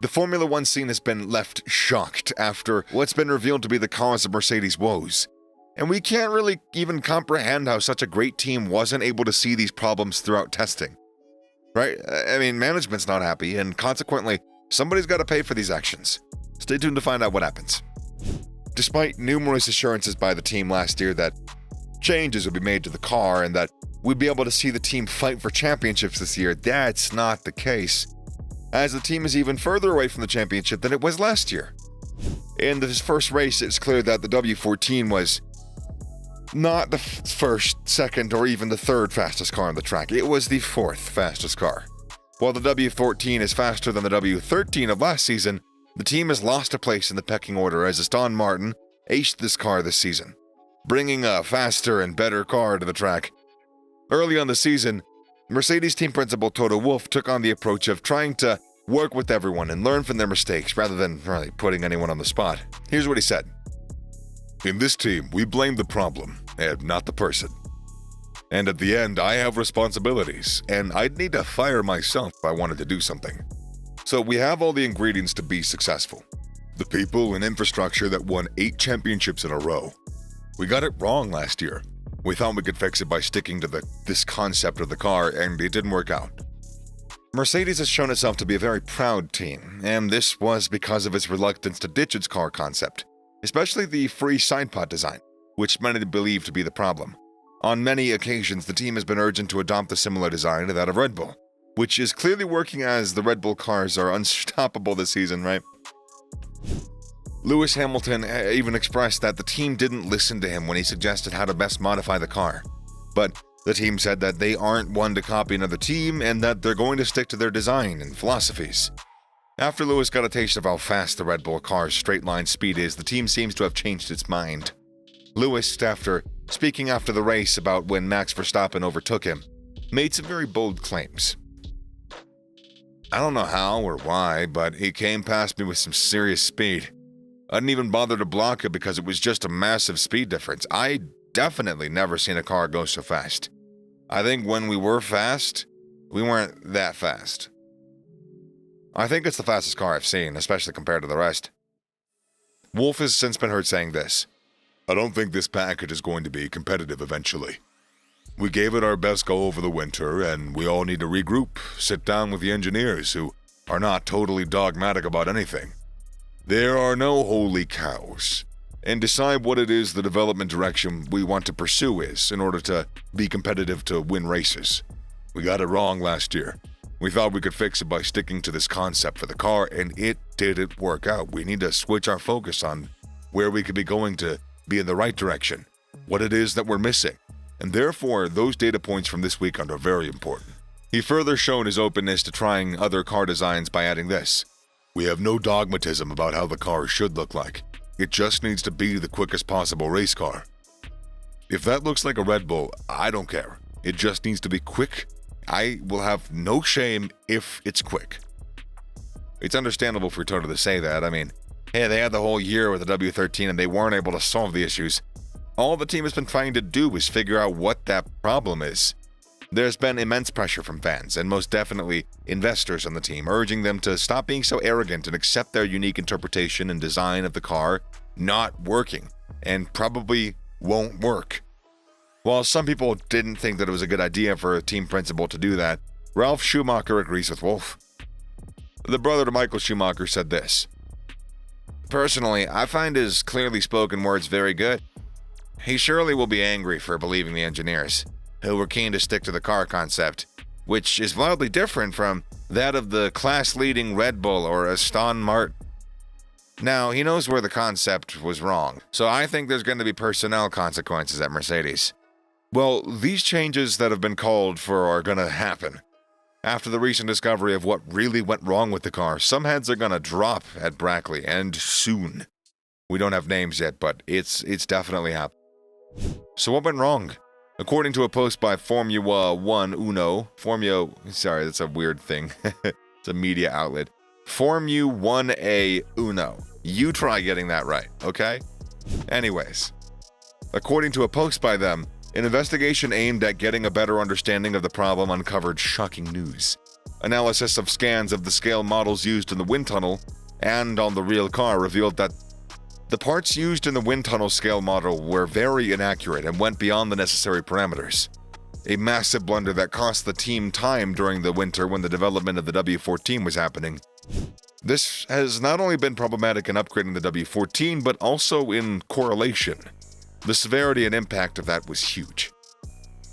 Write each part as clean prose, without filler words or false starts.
The Formula One scene has been left shocked after what's been revealed to be the cause of Mercedes' woes. And we can't really even comprehend how such a great team wasn't able to see these problems throughout testing. Right? I mean, management's not happy, and consequently, somebody's got to pay for these actions. Stay tuned to find out what happens. Despite numerous assurances by the team last year that changes would be made to the car and that we'd be able to see the team fight for championships this year, that's not the case, as the team is even further away from the championship than it was last year. In this first race, it's clear that the W14 was not the first, second, or even the third fastest car on the track. It was the fourth fastest car. While the W14 is faster than the W13 of last season, the team has lost a place in the pecking order as Aston Martin aced this car this season, bringing a faster and better car to the track. Early on the season, Mercedes team principal Toto Wolff took on the approach of trying to work with everyone and learn from their mistakes rather than really putting anyone on the spot. Here's what he said. In this team, we blame the problem and not the person. And at the end, I have responsibilities, and I'd need to fire myself if I wanted to do something. So we have all the ingredients to be successful. The people and infrastructure that won 8 championships in a row. We got it wrong last year. We thought we could fix it by sticking to this concept of the car, and it didn't work out. Mercedes has shown itself to be a very proud team, and this was because of its reluctance to ditch its car concept, especially the free side pod design, which many believe to be the problem. On many occasions, the team has been urgent to adopt a similar design to that of Red Bull, which is clearly working as the Red Bull cars are unstoppable this season, right? Lewis Hamilton even expressed that the team didn't listen to him when he suggested how to best modify the car. But the team said that they aren't one to copy another team and that they're going to stick to their design and philosophies. After Lewis got a taste of how fast the Red Bull car's straight-line speed is, the team seems to have changed its mind. Lewis, after speaking after the race about when Max Verstappen overtook him, made some very bold claims. I don't know how or why, but he came past me with some serious speed. I didn't even bother to block it because it was just a massive speed difference. I definitely never seen a car go so fast. I think when we were fast, we weren't that fast. I think it's the fastest car I've seen, especially compared to the rest. Wolff has since been heard saying this. I don't think this package is going to be competitive eventually. We gave it our best go over the winter, and we all need to regroup, sit down with the engineers who are not totally dogmatic about anything. There are no holy cows, and decide what it is the development direction we want to pursue is in order to be competitive to win races. We got it wrong last year. We thought we could fix it by sticking to this concept for the car, and it didn't work out. We need to switch our focus on where we could be going to be in the right direction, what it is that we're missing, and therefore those data points from this weekend are very important. He further shown his openness to trying other car designs by adding this. We have no dogmatism about how the car should look like. It just needs to be the quickest possible race car. If that looks like a Red Bull, I don't care. It just needs to be quick. I will have no shame if it's quick. It's understandable for Toto to say that. I mean, hey, they had the whole year with the W13 and they weren't able to solve the issues. All the team has been trying to do is figure out what that problem is. There's been immense pressure from fans, and most definitely investors on the team, urging them to stop being so arrogant and accept their unique interpretation and design of the car not working, and probably won't work. While some people didn't think that it was a good idea for a team principal to do that, Ralf Schumacher agrees with Wolff. The brother to Michael Schumacher said this. Personally, I find his clearly spoken words very good. He surely will be angry for believing the engineers, who were keen to stick to the car concept, which is wildly different from that of the class-leading Red Bull or Aston Martin. Now, he knows where the concept was wrong, so I think there's going to be personnel consequences at Mercedes. Well, these changes that have been called for are going to happen. After the recent discovery of what really went wrong with the car, some heads are going to drop at Brackley, and soon. We don't have names yet, but it's definitely happening. So what went wrong? According to a post by Formula One Uno, that's a weird thing. It's a media outlet. Formula 1A Uno. You try getting that right, okay? Anyways, according to a post by them, an investigation aimed at getting a better understanding of the problem uncovered shocking news. Analysis of scans of the scale models used in the wind tunnel and on the real car revealed that the parts used in the wind tunnel scale model were very inaccurate and went beyond the necessary parameters. A massive blunder that cost the team time during the winter when the development of the W14 was happening. This has not only been problematic in upgrading the W14, but also in correlation. The severity and impact of that was huge.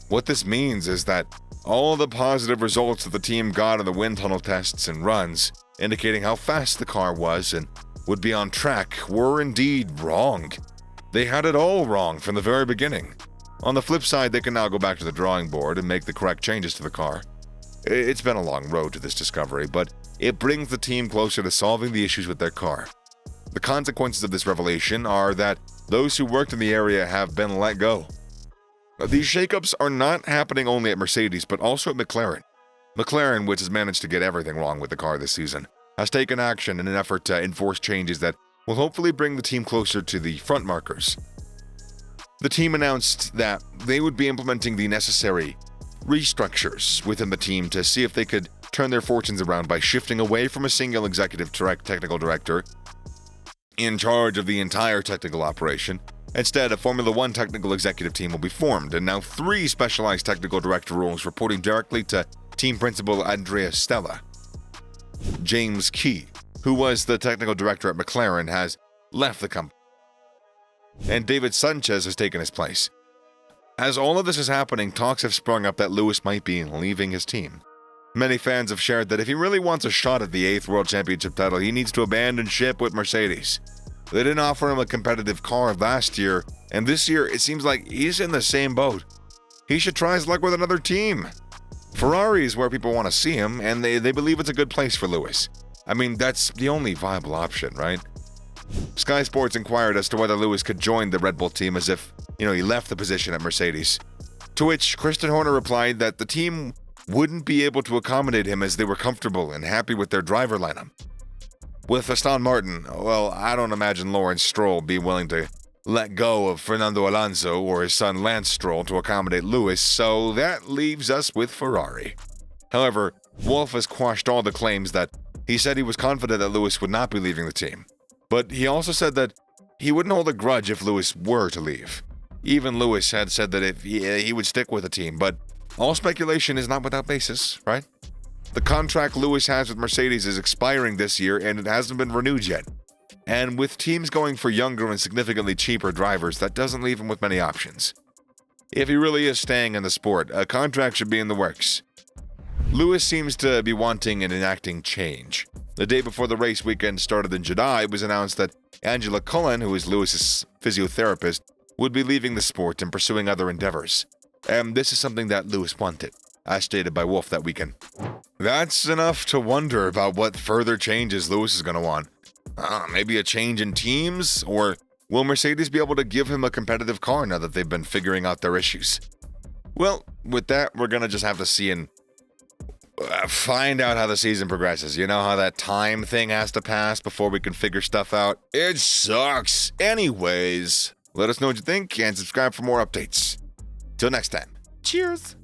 What this means is that all the positive results that the team got in the wind tunnel tests and runs, indicating how fast the car was and would be on track, were indeed wrong. They had it all wrong from the very beginning. On the flip side, they can now go back to the drawing board and make the correct changes to the car. It's been a long road to this discovery, but it brings the team closer to solving the issues with their car. The consequences of this revelation are that those who worked in the area have been let go. These shakeups are not happening only at Mercedes, but also at McLaren. McLaren, which has managed to get everything wrong with the car this season, has taken action in an effort to enforce changes that will hopefully bring the team closer to the front markers. The team announced that they would be implementing the necessary restructures within the team to see if they could turn their fortunes around by shifting away from a single executive technical director in charge of the entire technical operation. Instead, a Formula One technical executive team will be formed, and now 3 specialized technical director roles reporting directly to team principal Andrea Stella. James Key, who was the technical director at McLaren, has left the company, and David Sanchez has taken his place. As all of this is happening, talks have sprung up that Lewis might be leaving his team. Many fans have shared that if he really wants a shot at the 8th World Championship title, he needs to abandon ship with Mercedes. They didn't offer him a competitive car last year, and this year it seems like he's in the same boat. He should try his luck with another team. Ferrari is where people want to see him, and they believe it's a good place for Lewis. I mean, that's the only viable option, right? Sky Sports inquired as to whether Lewis could join the Red Bull team as if, he left the position at Mercedes. To which Christian Horner replied that the team wouldn't be able to accommodate him as they were comfortable and happy with their driver lineup. With Aston Martin, well, I don't imagine Lawrence Stroll be willing to let go of Fernando Alonso or his son Lance Stroll to accommodate Lewis, so that leaves us with Ferrari. However, Wolff has quashed all the claims that he said he was confident that Lewis would not be leaving the team. But he also said that he wouldn't hold a grudge if Lewis were to leave. Even Lewis had said that if he would stick with the team, but all speculation is not without basis, right? The contract Lewis has with Mercedes is expiring this year and it hasn't been renewed yet. And with teams going for younger and significantly cheaper drivers, that doesn't leave him with many options. If he really is staying in the sport, a contract should be in the works. Lewis seems to be wanting and enacting change. The day before the race weekend started in Jeddah, it was announced that Angela Cullen, who is Lewis's physiotherapist, would be leaving the sport and pursuing other endeavors. And this is something that Lewis wanted, as stated by Wolff that weekend. That's enough to wonder about what further changes Lewis is going to want. Maybe a change in teams? Or will Mercedes be able to give him a competitive car now that they've been figuring out their issues? Well, with that, we're going to just have to see and find out how the season progresses. You know how that time thing has to pass before we can figure stuff out? It sucks. Anyways, let us know what you think and subscribe for more updates. Till next time. Cheers.